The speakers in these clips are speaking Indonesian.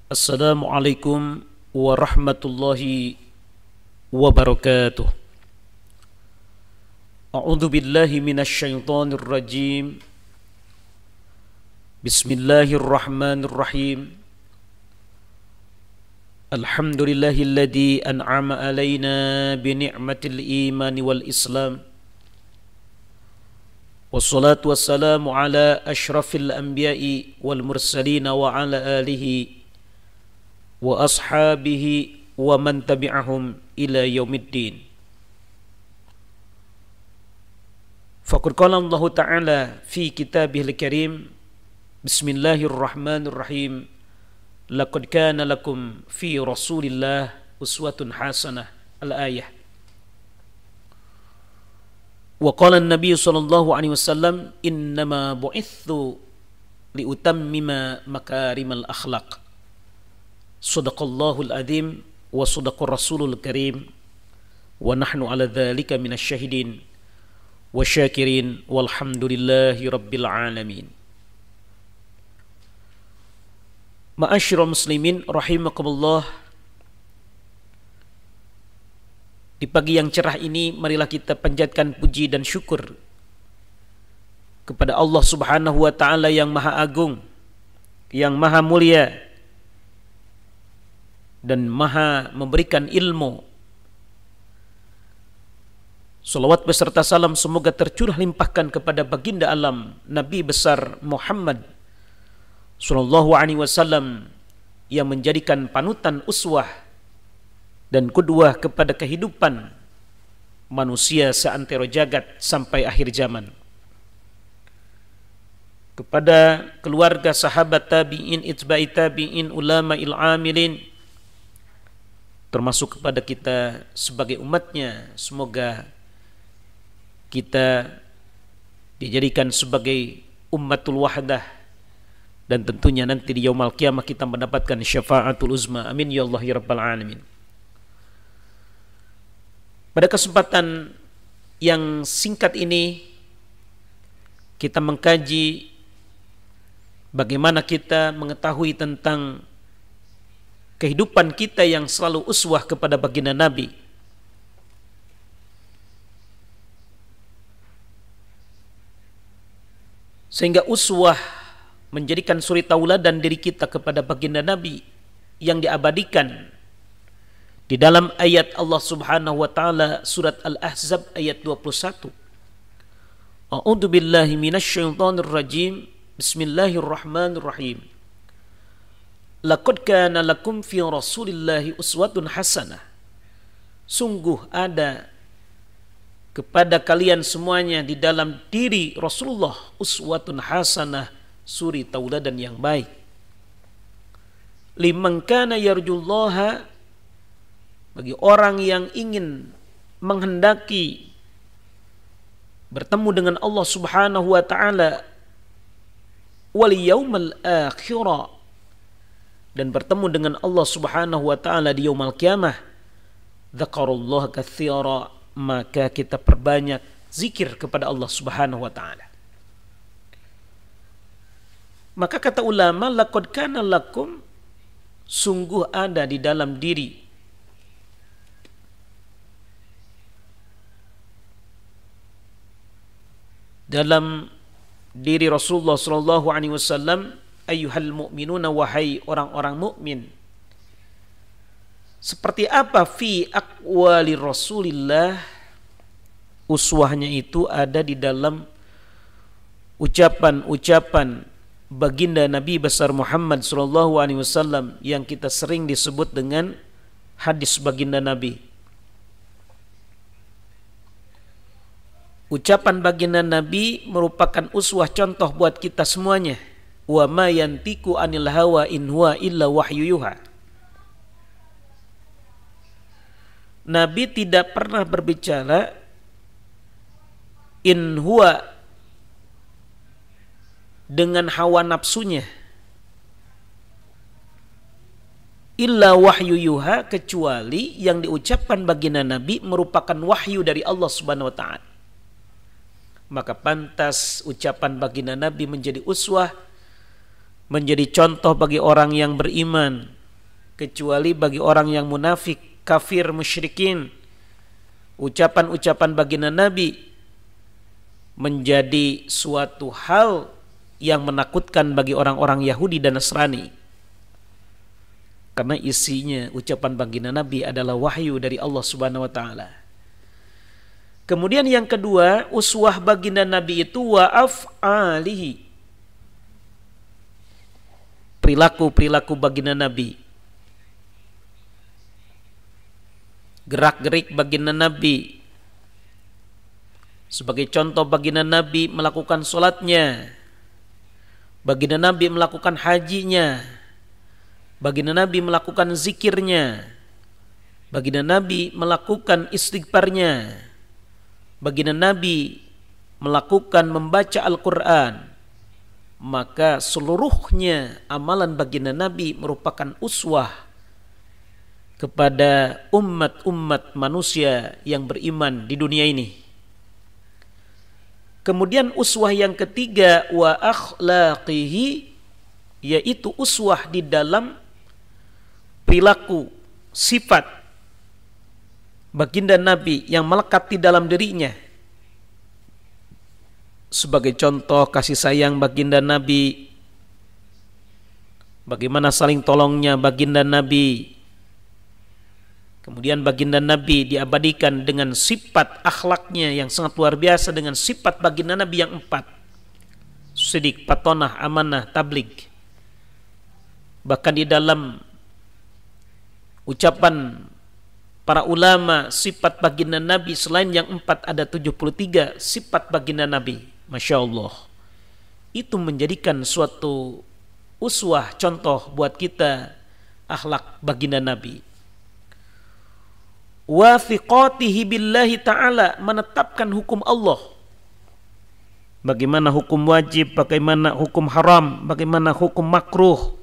Assalamualaikum warahmatullahi wabarakatuh. A'udzu billahi minasy syaithanir rajim. Bismillahirrahmanirrahim. Alhamdulillahilladzi an'ama alaina bi ni'matil iman wal islam. Wassalatu wassalamu ala asyrafil anbiya'i wal mursalin wa ala alihi wa ashabihi wa man tabi'ahum ila yaumiddin. Faqad qala Allah Ta'ala fi kitabihil karim, Bismillahirrahmanirrahim, laqad kana lakum fi Rasulillah uswatun hasanah. Al-ayah. Wa qala an-nabiy sallallahu alaihi wasallam, innama bu'ithu liutammima makarimal akhlaq. Sadaqallahul adzim wa sadaqar rasulul karim wa nahnu ala dzalika minasyahidin wa syakirin walhamdulillahi rabbil alamin. Ma'asyiral muslimin rahimakumullah. Di pagi yang cerah ini marilah kita panjatkan puji dan syukur kepada Allah Subhanahu wa taala yang Maha Agung, yang Maha Mulia dan Maha memberikan ilmu. Salawat beserta salam semoga tercurah limpahkan kepada baginda alam Nabi besar Muhammad sallallahu alaihi wasallam yang menjadikan panutan uswah dan qudwah kepada kehidupan manusia seantero jagat sampai akhir zaman. Kepada keluarga, sahabat tabi'in, itba'i tabi'in, ulama'il amilin, termasuk kepada kita sebagai umatnya, semoga kita dijadikan sebagai ummatul wahdah dan tentunya nanti di yaumul qiyamah kita mendapatkan syafaatul uzma. Amin ya Allah ya rabbal alamin. Pada kesempatan yang singkat ini kita mengkaji bagaimana kita mengetahui tentang kehidupan kita yang selalu uswah kepada baginda Nabi. Sehingga uswah menjadikan suri tauladan diri kita kepada baginda Nabi yang diabadikan di dalam ayat Allah Subhanahu wa taala surat Al-Ahzab ayat 21. A'udzu billahi minasy syaithanir rajim. Bismillahirrahmanirrahim. Laqad kana lakum fi Rasulillahi uswatun hasanah. Sungguh ada kepada kalian semuanya di dalam diri Rasulullah uswatun hasanah, suri tauladan yang baik. Liman kana yarjullaha, bagi orang yang ingin menghendaki bertemu dengan Allah Subhanahu wa taala, wal yaumal akhirah, dan bertemu dengan Allah Subhanahu wa taala di yaumul qiyamah, dzakarallaha katsira, maka kita perbanyak zikir kepada Allah Subhanahu wa taala. Maka kata ulama, laqad kana lakum, sungguh ada di dalam diri Rasulullah sallallahu alaihi wasallam, ayyuhal mu'minuna, wahai orang-orang mukmin. Seperti apa fi aqwali Rasulillah, uswahnya itu ada di dalam ucapan-ucapan baginda Nabi besar Muhammad sallallahu alaihi wasallam yang kita sering disebut dengan hadis baginda Nabi. Ucapan baginda Nabi merupakan uswah contoh buat kita semuanya. Wa ma yantiqu anil hawa in huwa illa wahyu yuha. Nabi tidak pernah berbicara in huwa dengan hawa nafsunya, illa wahyu yuha, kecuali yang diucapkan baginda Nabi merupakan wahyu dari Allah Subhanahu wa taala. Maka pantas ucapan baginda Nabi menjadi uswah, menjadi contoh bagi orang yang beriman, kecuali bagi orang yang munafik, kafir, musyrikin. Ucapan-ucapan baginda Nabi menjadi suatu hal yang menakutkan bagi orang-orang Yahudi dan Nasrani, karena isinya ucapan baginda Nabi adalah wahyu dari Allah Subhanahu wa taala. Kemudian yang kedua, uswah baginda Nabi itu wa af'alihi, perilaku-perilaku baginda Nabi, gerak-gerik baginda Nabi. Sebagai contoh, baginda Nabi melakukan sholatnya, baginda Nabi melakukan hajinya, baginda Nabi melakukan zikirnya, baginda Nabi melakukan istighfarnya, baginda Nabi melakukan membaca Al-Quran. Maka seluruhnya amalan baginda Nabi merupakan uswah kepada umat-umat manusia yang beriman di dunia ini. Kemudian uswah yang ketiga, wa akhlaqihi, yaitu uswah di dalam perilaku, sifat baginda Nabi yang melekat di dalam dirinya. Sebagai contoh, kasih sayang baginda Nabi, bagaimana saling tolongnya baginda Nabi. Kemudian baginda Nabi diabadikan dengan sifat akhlaknya yang sangat luar biasa, dengan sifat baginda Nabi yang 4: sidik, patonah, amanah, tabligh. Bahkan di dalam ucapan para ulama, sifat baginda Nabi selain yang 4 ada 73 sifat baginda Nabi. Masya Allah. Itu menjadikan suatu uswah, contoh buat kita akhlak baginda Nabi. Wa thiqatihi billahi ta'ala, menetapkan hukum Allah. Bagaimana hukum wajib, bagaimana hukum haram, bagaimana hukum makruh,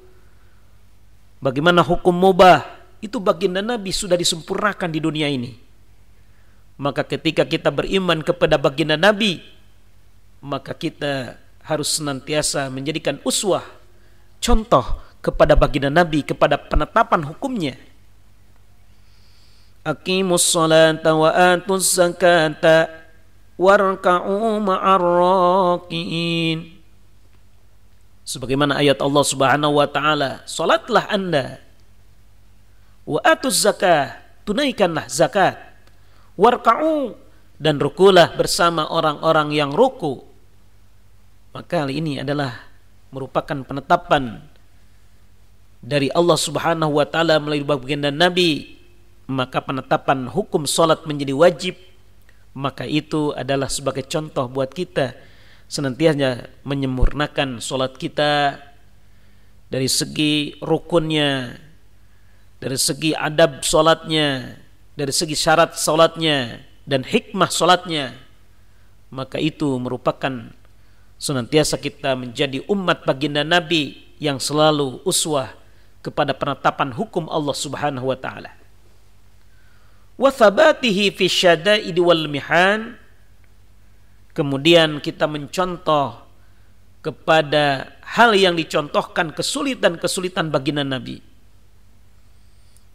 bagaimana hukum mubah. Itu baginda Nabi sudah disempurnakan di dunia ini. Maka ketika kita beriman kepada baginda Nabi, maka kita harus senantiasa menjadikan uswah, contoh kepada baginda Nabi, kepada penetapan hukumnya. Aqimus salata wa atuz zakata warka'u ma'ar raki'in. Sebagaimana ayat Allah Subhanahu wa taala, salatlah Anda, wa atuz zakah, tunaikanlah zakat, warka'u, dan rukulah bersama orang-orang yang ruku. Maka hal ini adalah merupakan penetapan dari Allah Subhanahu wa taala melalui baginda Nabi. Maka penetapan hukum salat menjadi wajib, maka itu adalah sebagai contoh buat kita senantiasa menyempurnakan salat kita dari segi rukunnya, dari segi adab salatnya, dari segi syarat salatnya dan hikmah salatnya. Maka itu merupakan senantiasa kita menjadi umat baginda Nabi yang selalu uswah kepada penetapan hukum Allah Subhanahu wa taala. Wa thabatihi fi syada'id wal mihan, kemudian kita mencontoh kepada hal yang dicontohkan kesulitan-kesulitan baginda Nabi.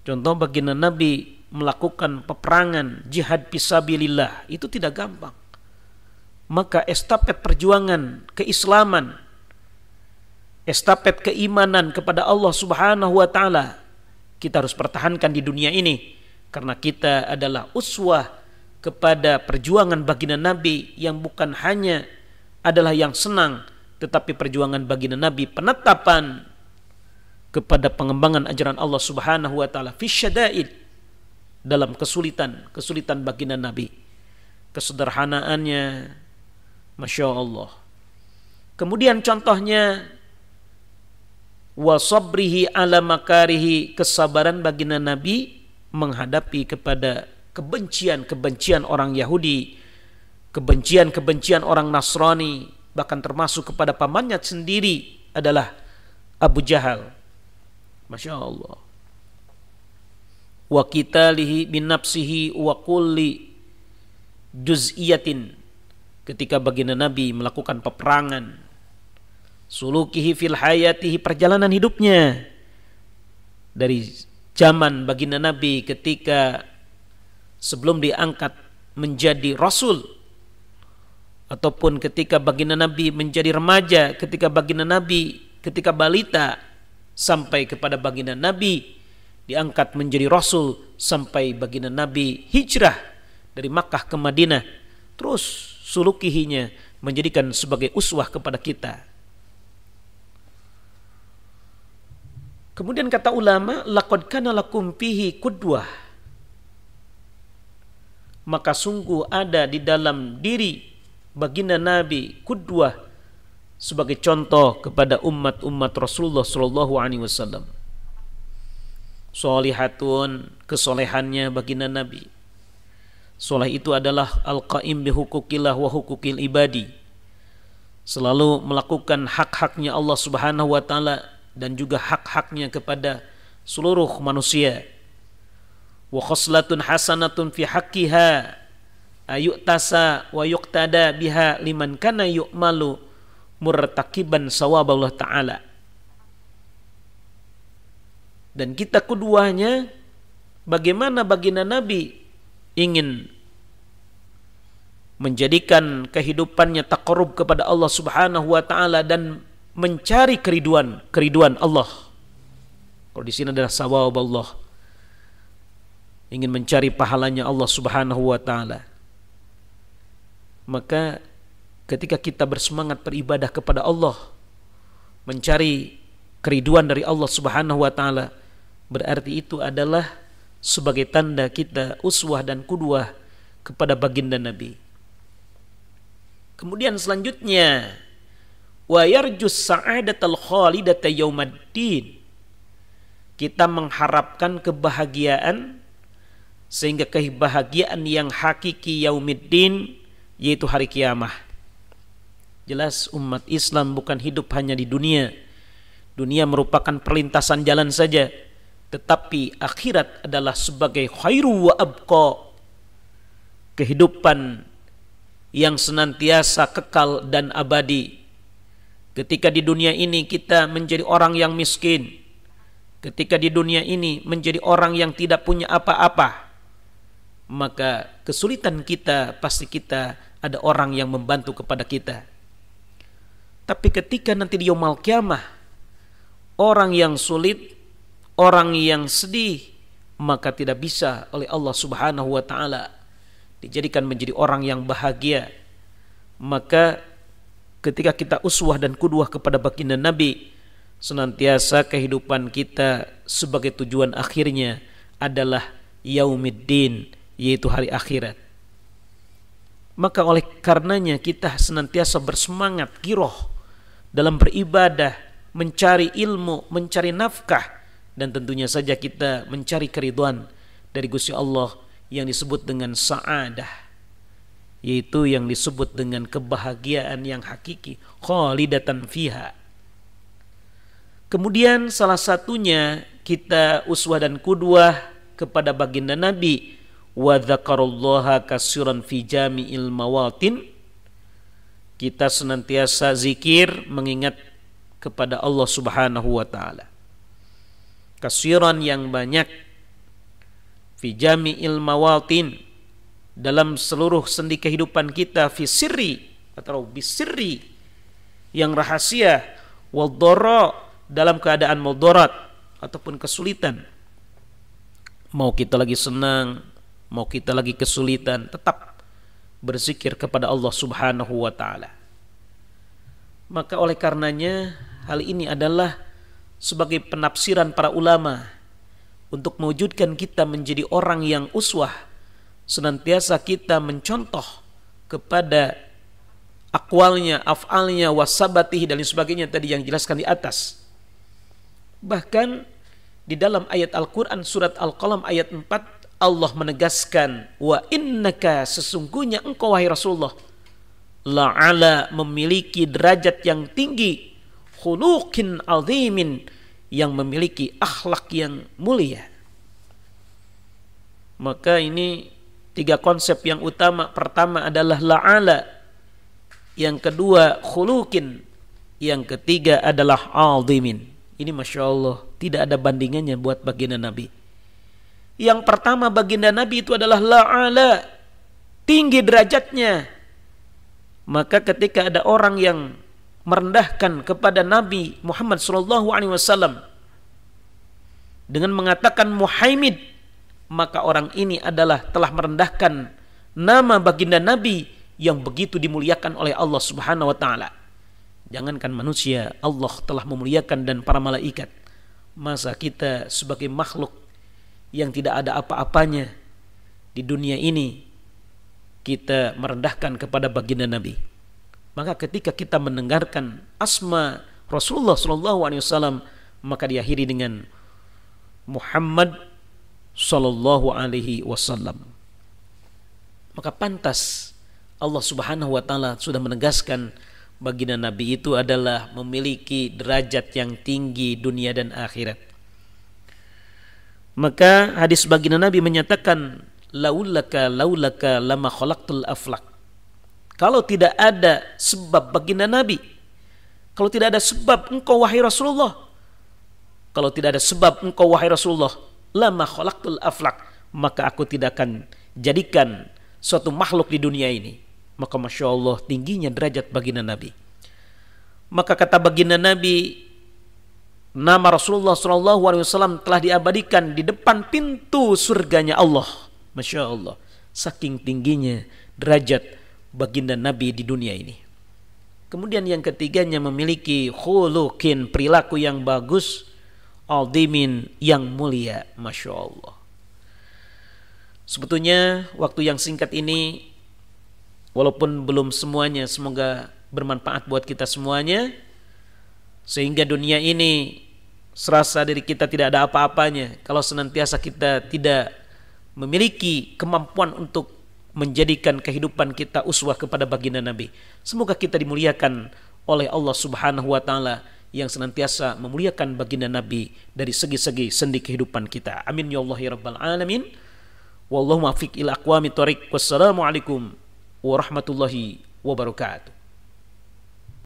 Contoh, baginda Nabi melakukan peperangan jihad fisabilillah, itu tidak gampang. Maka estafet perjuangan keislaman, estafet keimanan kepada Allah Subhanahu wa taala kita harus pertahankan di dunia ini. Karena kita adalah uswah kepada perjuangan baginda Nabi yang bukan hanya adalah yang senang, tetapi perjuangan baginda Nabi penetapan kepada pengembangan ajaran Allah Subhanahu wa taala fi syada'id, dalam kesulitan baginda Nabi. Kesederhanaannya, Masya Allah. Kemudian contohnya wa sabrihi ala makarihi, kesabaran baginda Nabi menghadapi kepada kebencian orang Yahudi, kebencian orang Nasrani, bahkan termasuk kepada pamannya sendiri adalah Abu Jahal. Masya Allah. Wa qitalihi bin nafsihi wa kulli juz'iyatin, ketika baginda Nabi melakukan peperangan. Sulukihi fil hayatihi, perjalanan hidupnya dari zaman baginda Nabi ketika sebelum diangkat menjadi Rasul, ataupun ketika baginda Nabi menjadi remaja, ketika baginda Nabi ketika balita, sampai kepada baginda Nabi diangkat menjadi Rasul, sampai baginda Nabi hijrah dari Makkah ke Madinah, terus sulukihinya menjadikan sebagai uswah kepada kita. Kemudian kata ulama, laqad kana lakum fihi qudwah, maka sungguh ada di dalam diri baginda Nabi qudwah, sebagai contoh kepada umat-umat Rasulullah sallallahu alaihi wasallam. Sholihatun, kesolehannya baginda Nabi. Soleh itu adalah al-qaim bi hukukillah wa hukukil ibadi, selalu melakukan hak-haknya Allah Subhanahu wa taala dan juga hak-haknya kepada seluruh manusia. Wa khoslatun hasanatun fi haqqiha ayu'tasa wa yuqtada biha liman kana yu'malu murtakiban sawaballah ta'ala. Dan kita keduanya, bagaimana baginda Nabi ingin menjadikan kehidupannya taqarrub kepada Allah Subhanahu wa taala dan mencari keriduan Allah. Kalau di sini adalah sawab Allah, ingin mencari pahalanya Allah Subhanahu wa taala. Maka ketika kita bersemangat beribadah kepada Allah, mencari keriduan dari Allah Subhanahu wa taala, berarti itu adalah sebagai tanda kita uswah dan qudwah kepada baginda Nabi. Kemudian selanjutnya, wa yarjus sa'adatal khalidata yaumaddin, kita mengharapkan kebahagiaan, sehingga kebahagiaan yang hakiki yaumiddin, yaitu hari kiamah. Jelas umat Islam bukan hidup hanya di dunia. Dunia merupakan perlintasan jalan saja, tetapi akhirat adalah sebagai khairu wa abqa, kehidupan yang senantiasa kekal dan abadi. Ketika di dunia ini kita menjadi orang yang miskin, ketika di dunia ini menjadi orang yang tidak punya apa-apa, maka kesulitan kita pasti kita ada orang yang membantu kepada kita. Tapi ketika nanti di yaumul kiamah, orang yang sulit, orang yang sedih, maka tidak bisa oleh Allah Subhanahu wa taala dijadikan menjadi orang yang bahagia. Maka ketika kita uswah dan qudwah kepada baginda Nabi, senantiasa kehidupan kita sebagai tujuan akhirnya adalah yaumiddin, yaitu hari akhirat. Maka oleh karenanya kita senantiasa bersemangat giroh dalam beribadah, mencari ilmu, mencari nafkah, dan tentunya saja kita mencari keridhaan dari Gusti Allah yang disebut dengan sa'adah, yaitu yang disebut dengan kebahagiaan yang hakiki, khalidatan fiha. Kemudian salah satunya kita uswah dan qudwah kepada baginda Nabi, wa dzakarullaha katsiran fi jami'il mawatin, kita senantiasa zikir mengingat kepada Allah Subhanahu wa taala. Katsiran yang banyak, fi jami'il mawatin, dalam seluruh sendi kehidupan kita, fi sirri atau bisirri, yang rahasia, wal dharra, dalam keadaan mudarat ataupun kesulitan. Mau kita lagi senang, mau kita lagi kesulitan, tetap berzikir kepada Allah Subhanahu wa taala. Maka oleh karenanya hal ini adalah sebagai penafsiran para ulama untuk mewujudkan kita menjadi orang yang uswah, senantiasa kita mencontoh kepada akwalnya, af'alnya, wasabatihi dan sebagainya tadi yang jelaskan di atas. Bahkan di dalam ayat Al-Quran surat Al-Qalam ayat 4, Allah menegaskan, wa innaka, sesungguhnya engkau wahai Rasulullah, la'ala, memiliki derajat yang tinggi, khuluqin azimin, yang memiliki akhlak yang mulia. Maka ini tiga konsep yang utama. Pertama adalah la'ala, yang kedua khuluqin, yang ketiga adalah azimin. Ini Masya Allah tidak ada bandingannya buat baginda Nabi. Yang pertama baginda Nabi itu adalah la'ala, tinggi derajatnya. Maka ketika ada orang yang merendahkan kepada Nabi Muhammad SAW dengan mengatakan Muhammad, maka orang ini adalah telah merendahkan nama baginda Nabi yang begitu dimuliakan oleh Allah Subhanahu wa taala. Jangankan manusia, Allah telah memuliakan dan para malaikat. Masa kita sebagai makhluk yang tidak ada apa-apanya di dunia ini kita merendahkan kepada baginda Nabi? Maka ketika kita mendengarkan asma Rasulullah SAW, maka diakhiri dengan Muhammad sallallahu alaihi wasallam. Maka pantas Allah Subhanahu wa taala sudah menegaskan baginda Nabi itu adalah memiliki derajat yang tinggi dunia dan akhirat. Maka hadis baginda Nabi menyatakan laulaka lama khalaqtul aflak. Kalau tidak ada sebab baginda Nabi, kalau tidak ada sebab engkau wahai Rasulullah, kalau tidak ada sebab engkau wahai Rasulullah, lama khalaqtul aflak, maka aku tidak akan jadikan suatu makhluk di dunia ini. Maka Masya Allah tingginya derajat baginda Nabi. Maka kata baginda Nabi, nama Rasulullah SAW telah diabadikan di depan pintu surganya Allah. Masya Allah, saking tingginya derajat baginda Nabi di dunia ini. Kemudian yang ketiganya memiliki khuluqin, perilaku yang bagus, aldimin, yang mulia. Masya Allah. Sebetulnya waktu yang singkat ini, walaupun belum semuanya, semoga bermanfaat buat kita semuanya, sehingga dunia ini serasa diri kita tidak ada apa-apanya kalau senantiasa kita tidak memiliki kemampuan untuk menjadikan kehidupan kita uswah kepada baginda Nabi. Semoga kita dimuliakan oleh Allah Subhanahu wa taala yang senantiasa memuliakan baginda Nabi dari segi-segi sendi kehidupan kita. Amin ya Allah ya rabbal alamin. Wallahu muwaffiq ila aqwamit thoriq. Wassalamualaikum warahmatullahi wabarakatuh.